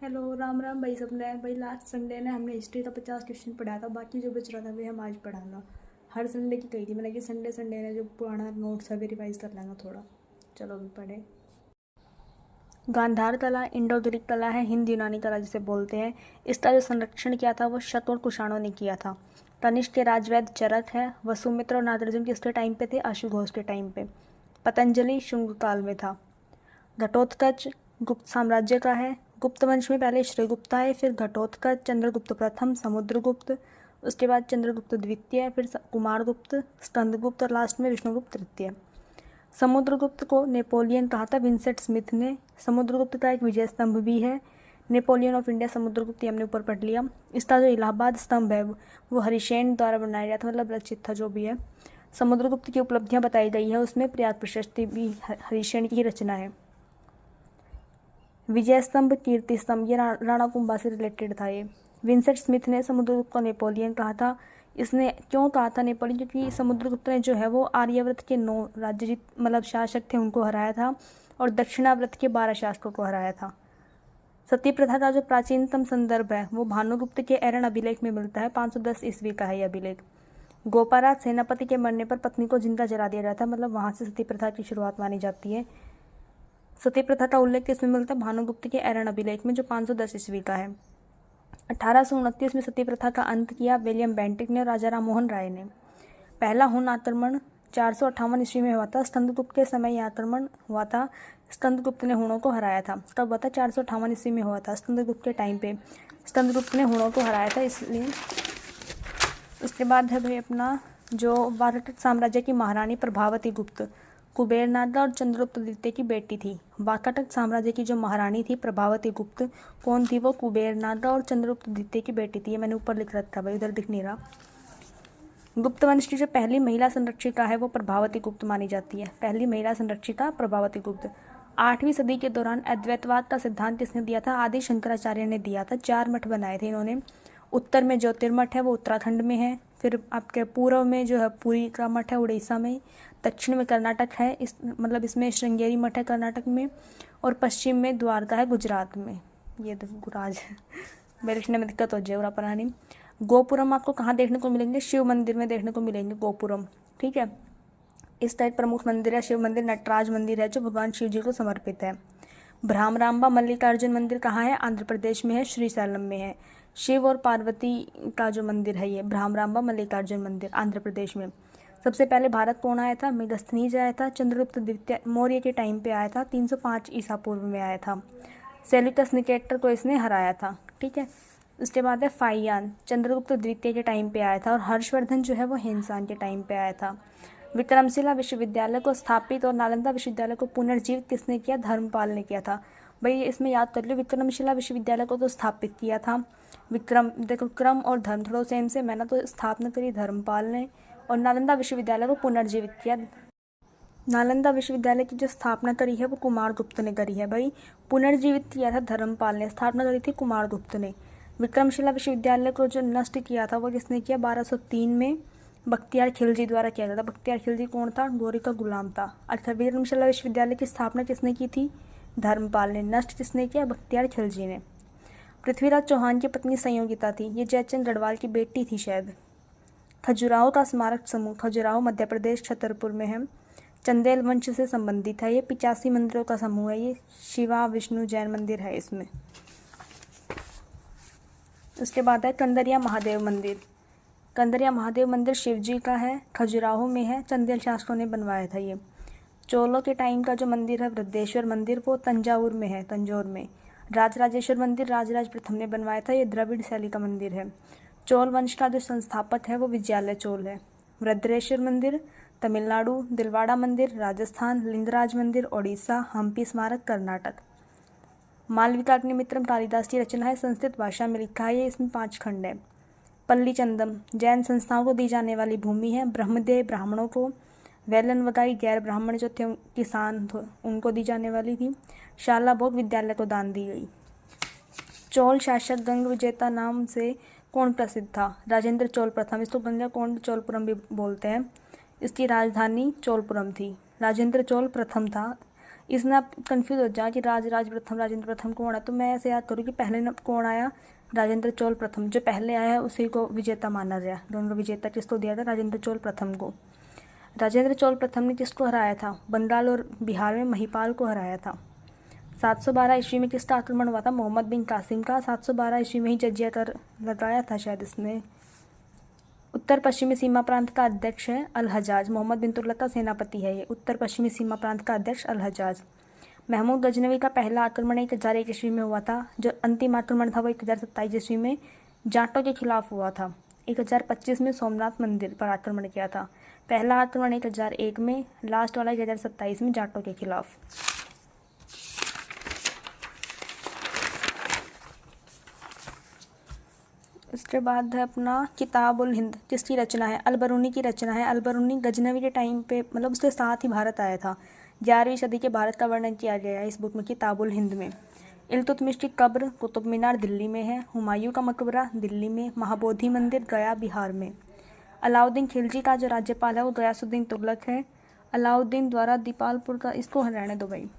Hello Ram Ram भाई सबने। भाई लास्ट संडे ने हमने हिस्ट्री का 50 क्वेश्चन पढ़ाया था, बाकी जो बच रहा था वे हम आज पढ़ाना। हर संडे की कही थी मैंने कि संडे संडे ने जो पुराना नोट्स है वे रिवाइज कर लेना थोड़ा। चलो अभी पढ़े। गांधार कला इंडो ग्रीक कला है, हिंद यूनानी कला जिसे बोलते हैं। इसका जो संरक्षण किया था वो शक और कुषाणों ने किया था। तनिष्क के राजवैद्य चरक है। वसुमित्र और नागार्जुन किसके टाइम पे थे? अश्वघोष के टाइम पे। पतंजलि शुंग काल में था। घटोत्कच गुप्त साम्राज्य का है। गुप्त वंश में पहले श्रीगुप्त आए, फिर घटोत्कच, चंद्रगुप्त प्रथम, समुद्रगुप्त, उसके बाद चंद्रगुप्त द्वितीय, फिर कुमारगुप्त, स्कंदगुप्त और लास्ट में विष्णुगुप्त तृतीय। समुद्रगुप्त को नेपोलियन कहा था विंसेंट स्मिथ ने। समुद्रगुप्त का एक विजय स्तंभ भी है, नेपोलियन ऑफ इंडिया समुद्रगुप्त, हमने ऊपर पढ़ लिया। इसका जो इलाहाबाद स्तंभ है वो हरिशेन द्वारा बनाया गया था, मतलब रचित था जो भी है। समुद्रगुप्त की उपलब्धियां बताई गई है, उसमें प्रयाग प्रशस्ति भी हरिशेन की रचना है। विजय स्तंभ, कीर्ति स्तंभ, ये राणा कुंभा से रिलेटेड था। ये विंसेंट स्मिथ ने समुद्रगुप्त को नेपोलियन कहा था। इसने क्यों कहा था नेपोलियन? क्योंकि समुद्रगुप्त ने जो है वो आर्यावर्त के 9 राज्य मतलब शासक थे उनको हराया था, और दक्षिणावर्त के 12 शासकों को हराया था। सती प्रथा का जो प्राचीनतम संदर्भ है वो भानुगुप्त के एरन अभिलेख में मिलता है, 510 ईस्वी का है यह अभिलेख। गोपाराज सेनापति के मरने पर पत्नी को जिंदा जला दिया जाता है, मतलब वहां से सती प्रथा की शुरुआत मानी जाती है। सती प्रथा का उल्लेख किसमें मिलता है? भानुगुप्त के एरन अभिलेख में, जो 510 ईस्वी का है। 1829 में सती प्रथा का अंत किया विलियम बेंटिक ने और राजा राम मोहन राय ने। पहला हुन आक्रमण 458 ईस्वी में हुआ था। स्कंदगुप्त के समय यह आक्रमण हुआ था। स्कंदगुप्त ने हुणों को हराया था। कब हुआ था? 458 ईस्वी में हुआ था। स्कंदगुप्त के टाइम पे स्कंदगुप्त ने हुणों को हराया था, इसलिए। उसके बाद है भाई अपना जो वाकाटक साम्राज्य की महारानी प्रभावती गुप्त, कुबेरनादा और चंद्रगुप्त द्वितीय की बेटी थी। वाकाटक साम्राज्य की जो महारानी थी प्रभावती गुप्त, कौन थी वो? कुबेरनादा और चंद्रगुप्त द्वितीय की बेटी थी। ये मैंने ऊपर लिख रखा भाई, उधर दिख नहीं रहा। गुप्त वंश की जो पहली महिला संरक्षिका है वो प्रभावती गुप्त मानी जाती है। पहली महिला संरक्षिका प्रभावती गुप्त। 8वीं सदी के दौरान अद्वैतवाद का सिद्धांत किसने दिया था? आदि शंकराचार्य ने दिया था। 4 मठ बनाए थे इन्होंने। उत्तर में ज्योतिर्मठ है वो उत्तराखंड में है। फिर आपके पूर्व में जो है पुरी का मठ है उड़ीसा में। दक्षिण में कर्नाटक है, इस मतलब इसमें श्रृंगेरी मठ है कर्नाटक में। और पश्चिम में द्वारका है गुजरात में। ये गुराज मेरे लिखने में दिक्कत हो जाए पुरानी। गोपुरम आपको कहाँ देखने को मिलेंगे? शिव मंदिर में देखने को मिलेंगे गोपुरम, ठीक है। इसका एक प्रमुख मंदिर है शिव मंदिर, नटराज मंदिर है जो भगवान शिव जी को समर्पित है। भ्रामरांबा मल्लिकार्जुन मंदिर कहाँ है? आंध्र प्रदेश में है, श्रीशैलम में है। शिव और पार्वती का जो मंदिर है ये भ्रामरांबा मल्लिकार्जुन मंदिर आंध्र प्रदेश में। सबसे पहले भारत कौन आया था? मेगस्थनीज आया था। चंद्रगुप्त द्वितीय मौर्य के टाइम पे आया था, 305 ईसा पूर्व में आया था। सेल्यूकस निकेटर को इसने हराया था, ठीक है। उसके बाद है फाइयान, चंद्रगुप्त द्वितीय के टाइम पे आया था। और हर्षवर्धन जो है वो हिंसान के टाइम पे आया था। विक्रमशिला विश्वविद्यालय को स्थापित और नालंदा विश्वविद्यालय को पुनर्जीवित किसने किया? धर्मपाल ने किया था। भाई इसमें याद कर लो, विक्रमशिला विश्वविद्यालय को तो स्थापित किया था विक्रम, देखो क्रम और धर्म थोड़ा सेम से, मैंने तो स्थापना करी धर्मपाल ने, और नालंदा विश्वविद्यालय को पुनर्जीवित किया। नालंदा विश्वविद्यालय की जो स्थापना करी है वो कुमारगुप्त ने करी है भाई। पुनर्जीवित किया था धर्मपाल ने, स्थापना करी थी कुमारगुप्त ने। विक्रमशिला विश्वविद्यालय को जो नष्ट किया था वो किसने किया? 1203 में बख्तियार खिलजी द्वारा किया गया था। बख्तियार खिलजी कौन था? गौरी का गुलाम था। अच्छा, विक्रमशिला विश्वविद्यालय की स्थापना किसने की थी? धर्मपाल ने। नष्ट किसने किया? बख्तियार खिलजी ने। पृथ्वीराज चौहान की पत्नी संयोगिता थी, ये जयचंद गढ़वाल की बेटी थी शायद। खजुराहो का स्मारक समूह, खजुराहो मध्य प्रदेश छतरपुर में है, चंदेल वंश से संबंधित है। ये 85 मंदिरों का समूह है। ये शिवा विष्णु जैन मंदिर है इसमें। उसके बाद है कंदरिया महादेव मंदिर। कंदरिया महादेव मंदिर शिव जी का है, खजुराहो में है, चंदेल शासकों ने बनवाया था ये। चोलों के टाइम का जो मंदिर है वृद्धेश्वर मंदिर वो तंजावुर में है, तंजौर में। राजराजेश्वर मंदिर राजराज प्रथम ने बनवाया था, ये द्रविड़ शैली का मंदिर है। चोल वंश का जो संस्थापक है वो विजयालय चोल है। वृद्धेश्वर मंदिर तमिलनाडु, दिलवाड़ा मंदिर राजस्थान, लिंगराज मंदिर ओडिशा, हम्पी स्मारक कर्नाटक। मालविकाग्निमित्रम कालिदास की रचना है, संस्कृत भाषा में लिखा है, ये इसमें 5 खंड है। पल्ली चंदम जैन संस्थाओं को दी जाने वाली भूमि है। ब्रह्मदेव ब्राह्मणों को, वेलन वगाई गैर ब्राह्मण जो थे किसान उनको दी जाने वाली थी। शाला भोग विद्यालय को दान दी गई। चोल शासक गंग विजेता नाम से कौन प्रसिद्ध था? राजेंद्र चोल प्रथम, इसको गंगा कोंड चोलपुरम भी बोलते हैं। इसकी राजधानी चोलपुरम थी। राजेंद्र चोल प्रथम था। इसमें आप कन्फ्यूज़ हो जाए कि राज प्रथम राजेंद्र प्रथम कौन है, तो मैं ऐसे याद करूँ कि पहले कौन आया, राजेंद्र चोल प्रथम। जो पहले आया है उसी को विजेता माना गया। दोनों विजेता किसको दिया था? राजेंद्र चोल प्रथम को। राजेंद्र चोल प्रथम ने किसको हराया था? बंगाल और बिहार में महिपाल को हराया था। 712 ईस्वी में किसका आक्रमण हुआ था? मोहम्मद बिन कासिम का। 712 ईस्वी में ही जजिया कर लगाया था शायद इसने। उत्तर पश्चिमी सीमा प्रांत का अध्यक्ष है अल हजाज। मोहम्मद बिन तुगलक का सेनापति है ये। उत्तर पश्चिमी सीमा प्रांत का अध्यक्ष अल हजाज। महमूद गजनवी का पहला आक्रमण 1001 ईस्वी में हुआ था। जो अंतिम आक्रमण था वो 1027 ईस्वी में जाटों के खिलाफ हुआ था। 1025 में सोमनाथ मंदिर पर आक्रमण किया था। पहला आक्रमण 1001 में, लास्ट वाला 1027 में जाटों के खिलाफ। इसके बाद है अपना किताब उल हिंद। किसकी रचना है? अल बरूनी की रचना है। अल बरूनी गजनवी के टाइम पे, मतलब उसके साथ ही भारत आया था। 11वीं सदी के भारत का वर्णन किया गया है इस बुक में, किताब उल हिंद में। इल्तुतमिश की कब्र कुतुब मीनार दिल्ली में है। हुमायूं का मकबरा दिल्ली में। महाबोधि मंदिर गया बिहार में। अलाउद्दीन खिलजी का जो राज्यपाल है वो गयासुद्दीन तुगलक है। अलाउद्दीन द्वारा दीपालपुर का, इसको रहने दो भाई।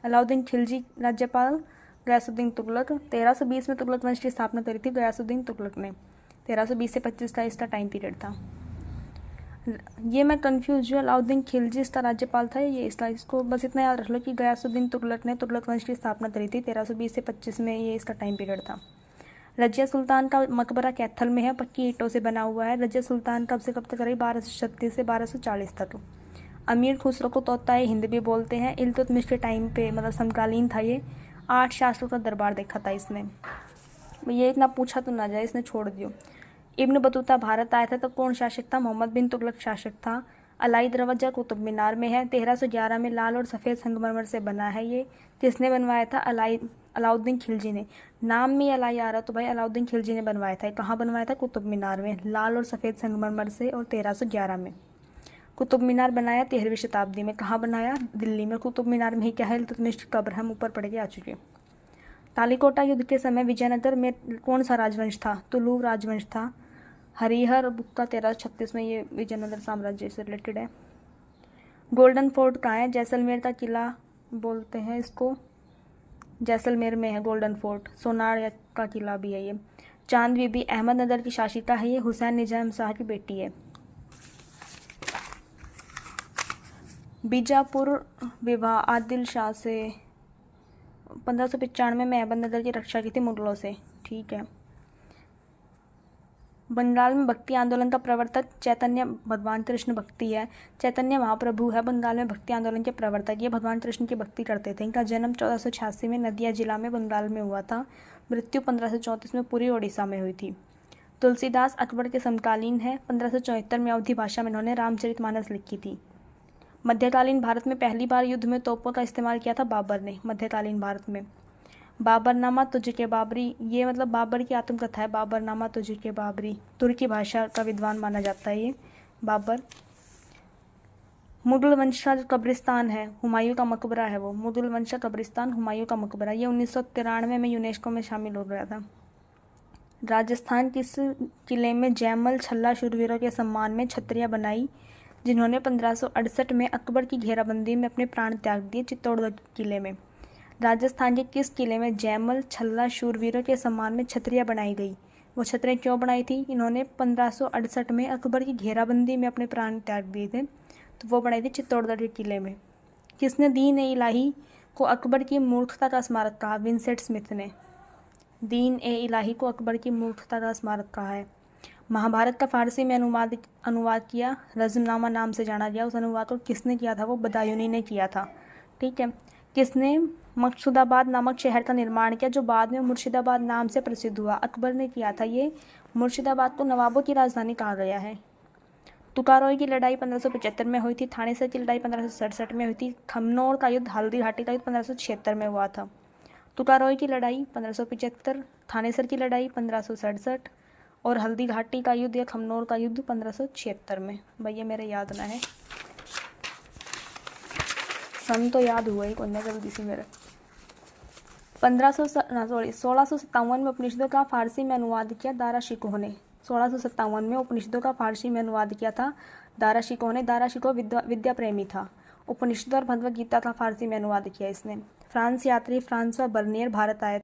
अलाउद्दीन खिलजी राज्यपाल, गयासुद्दीन तुगलक। 1320 में तुगलक वंश की स्थापना करी थी गयासुद्दीन तुगलक ने। 1320 से 25 का इसका टाइम पीरियड था। ये मैं कंफ्यूज हूँ, अलाउद्दीन खिलजी इसका राज्यपाल था ये इसका, इसको बस इतना याद रख लो कि गयासुद्दीन तुगलक ने तुगलक वंश की स्थापना करी थी 1320 से 25 में, ये इसका टाइम पीरियड था। रजिया सुल्तान का मकबरा कैथल में है, पक्की ईंटों से बना हुआ है। रजिया सुल्तान कब से कब तक रही? 1236 से 1240 तक। अमीर खुसरो को तोताए हिंद भी बोलते हैं। इल्तुतमिश के टाइम पे, मतलब समकालीन था ये। 8 शासकों का दरबार देखा था इसने। ये इतना पूछा तो ना जाए, इसने छोड़ दियो। इब्न बतूता भारत आया था तब कौन शासक था? मोहम्मद बिन तुगलक शासक था। अलाई दरवाजा कुतुब मीनार में है। 1311 में लाल और सफ़ेद संगमरमर से बना है ये। किसने बनवाया था? अलाउद्दीन खिलजी ने। नाम में अलाई आ रहा तो भाई अलाउद्दीन खिलजी ने बनवाया था। कहाँ बनवाया था? कुतुब मीनार में, लाल और सफ़ेद संगमरमर से, और 1311 में। कुतुब मीनार बनाया 13वीं शताब्दी में। कहाँ बनाया? दिल्ली में। कुतुब मीनार में ही क्या है? इल्तुतमिश की कब्र, हम ऊपर पढ़ के आ चुके। तालीकोटा युद्ध के समय विजयनगर में कौन सा राजवंश था? तुलु राजवंश था। हरिहर बुक्का 1336 में, ये विजयनगर साम्राज्य से रिलेटेड है। गोल्डन फोर्ट कहाँ है? जैसलमेर का किला बोलते हैं इसको, जैसलमेर में है गोल्डन फोर्ट। सोनार का किला भी है ये। चांद बीबी अहमदनगर की शासिका है ये, हुसैन निजाम शाह की बेटी है। बीजापुर विवाह आदिल शाह से 1595 में अहमदनगर की रक्षा की थी मुगलों से। ठीक है। बंगाल में भक्ति आंदोलन का प्रवर्तक चैतन्य भगवान कृष्ण भक्ति है। चैतन्य महाप्रभु है बंगाल में भक्ति आंदोलन के प्रवर्तक। ये भगवान कृष्ण की भक्ति करते थे। इनका जन्म 1486 में नदिया जिला में बंगाल में हुआ था। मृत्यु 1534 में पूरी ओडिशा में हुई थी। तुलसीदास अकबर के समकालीन है। 1574 में अवधी भाषा में इन्होंने रामचरितमानस लिखी थी। मध्यकालीन भारत में पहली बार युद्ध में तोपों का इस्तेमाल किया था बाबर ने। मध्यकालीन भारत में बाबरनामा तुझके बाबरी, ये मतलब बाबर की आत्मकथा है। बाबरनामा तुझके बाबरी, तुर्की भाषा का विद्वान माना जाता है ये बाबर। मुगल वंश का जो कब्रिस्तान है, हुमायूं का मकबरा है वो। मुगल वंश का कब्रिस्तान हुमायूं का मकबरा, ये 1993 में यूनेस्को में शामिल हो गया था। राजस्थान किस किले में जयमल छल्ला शूरवीरों के सम्मान में छतरियाँ बनाई जिन्होंने 1568 में अकबर की घेराबंदी में अपने प्राण त्याग दिए? चित्तौड़गढ़ किले में। राजस्थान के किस किले में जयमल छल्ला शूरवीरों के सम्मान में छतरियाँ बनाई गई? वो छतरियाँ क्यों बनाई थी इन्होंने? 1568 में अकबर की घेराबंदी में अपने प्राण त्याग दिए थे, तो वो बनाई थी चित्तौड़गढ़ के किले में। किसने दीन ए इलाही को अकबर की मूर्खता का स्मारक कहा? विंसेंट स्मिथ ने दीन ए इलाही को अकबर की मूर्खता का स्मारक कहा है। महाभारत का फारसी में अनुवाद किया, रज़मनामा नाम से जाना गया। उस अनुवाद को किसने किया था? वो बदायूनी ने किया था। ठीक है। किसने मकसूदाबाद नामक शहर का निर्माण किया जो बाद में मुर्शिदाबाद नाम से प्रसिद्ध हुआ? अकबर ने किया था ये। मुर्शिदाबाद को नवाबों की राजधानी कहा गया है। तुकारोई की लड़ाई 1575 में हुई थी। थानेसर की लड़ाई 1567 में हुई थी। खमनोर का युद्ध, हल्दी घाटी का युद्ध 1576 में हुआ था। तुकारोई की लड़ाई 1575, थानेसर की लड़ाई 1567 और हल्दी घाटी का युद्ध या खमनोर का युद्ध 1576 में। भैया मेरे याद ना है, सन तो याद हुआ ही कौन ना जल्दी से मेरे। 1657 में उपनिषदों का फारसी में अनुवाद किया दारा शिकोह ने। 1657 में उपनिषदों का फारसी में अनुवाद किया था दारा शिकोह ने। दारा शिकोह विद्या प्रेमी था। उपनिषद और भगवद गीता का फारसी में अनुवाद किया इसने। फ्रांस यात्री फ्रांसवा बर्नियर भारत आए